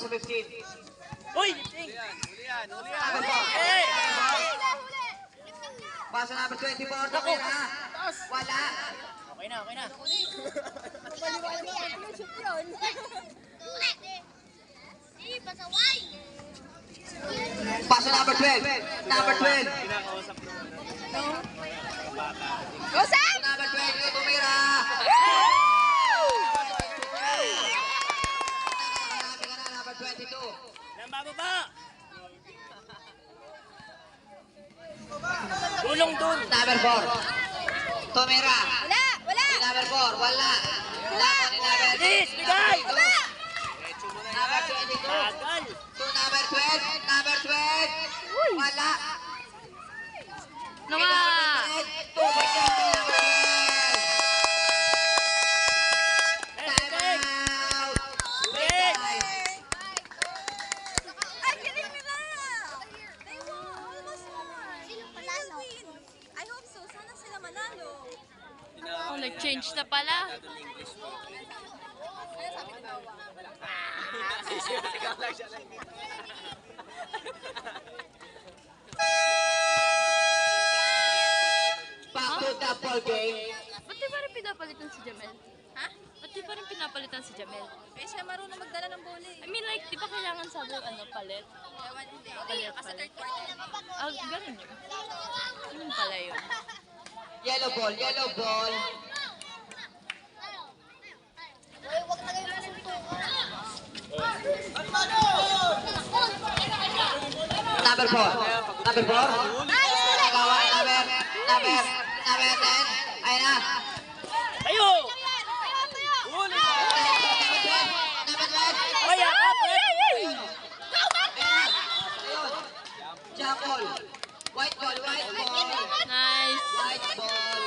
sa 15. Uy! Number 4. Pass number 24. Tumira. Wala. Okay na. Pass number 12. Number 12. Go, Sam! Number 20. Tumira. Number 22. Nang bababa! Bulong dun! Number 4. Tumira. Wala! Number 4. Wala. Wala ko ni number Yes, bigay! Number 22. Tagal! To number 12. Number 12. Wala. Nga! Number 12. Time out. Yes! Ay, galing nila! They won! Almost won! They will win! I hope so. Sana sila manalo. Oh, nag-change na pala. Back to the ball game. Ba't di pa rin pinapalitan si Jamel? Ha? Ba't di pa rin pinapalitan si Jamel? Eh, siya marunong magdala ng bola eh. I mean, like, di ba kailangan sabi palit? Ewan, hindi. Palit, Kasi palit. third quarter. Ah, ganun yun. Yun pala yun. Yellow ball. Yellow ball. Huwag na kayo masuntukan. Number 4. Number 4. Nice! Nagawa. Number 10. Ayun na. Tayo! Number 12. Ay, akap! Jump ball. White ball. Nice. White ball.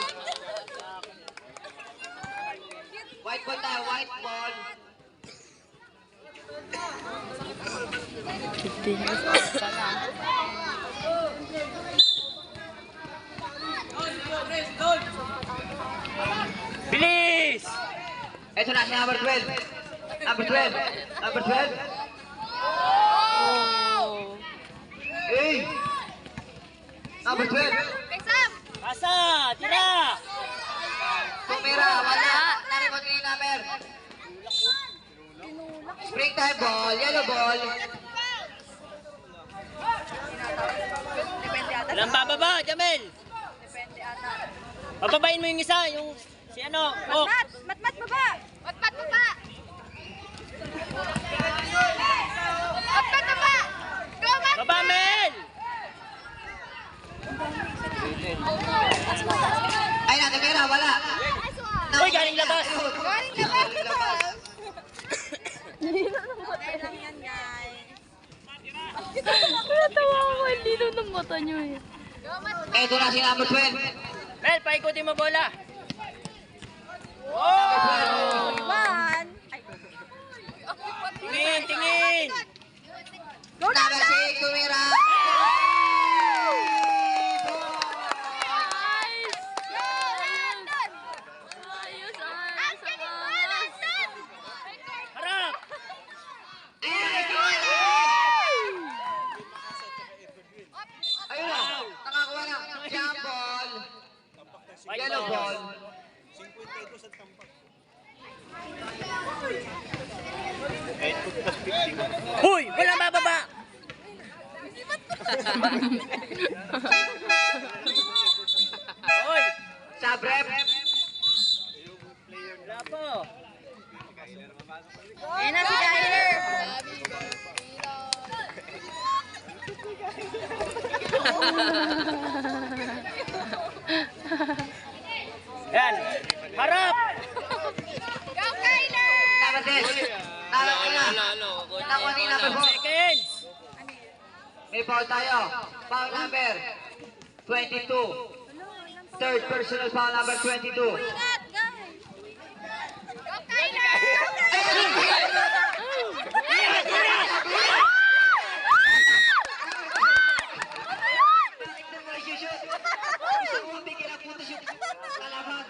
White ball tayo. White ball. 15 years old pa lang. Bilis! Ito na si number 12. Number 12. Number 12. Oh. Hey! Number 12. Kay Sam! Asa! Tira! Tumira. Wala. Narimot ni number. Springtime ball. Yellow ball. Depende ata. Walang bababa, Jamel! Depende ata. Pababain mo yung isa, yung si ano, oh. Matmat baba! Matmat baba! Matmat baba! Go, Matmat! Baba, Mel! Ay na, Tumira. Wala. Uy, galing labas! Galing labas, diba? Okay lang yan, guys. Natawa ko, hindi doon ng mata niyo eh. Go, Matmat! Ito na si number 12. Mel, paikutin mo bola! One! Ay. Tingin! Go, Number Nasa! 6. Tumira. Nice! Go, Landon! Ayos, Ang galing mo, Landon! Harap! Ayun na. Nakakuha na. Jump ball. Yellow ball. Huy! Walang bababa! Hoy! Sabrep. Wala po! Ayan na si Kyler! Yan! Harap! Go, Kyler! Number 10. Nakakuha na. Nakuha ni number 4. Seconds! May foul tayo. Foul number 22. Third personal foul number 22. Ingat, guys! Go, Kyler! Go, Kyler! Isang unti kinapunta siya. Kalaban.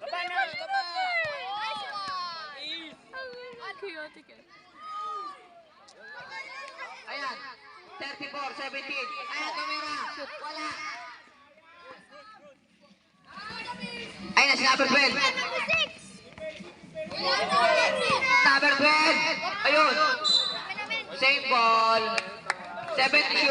Baba na! Baba! Ayan. 34-17. Ayan, tumira. Wala. Ayan na si number 12. Number 12. Ayun. Same ball. 70 shoot.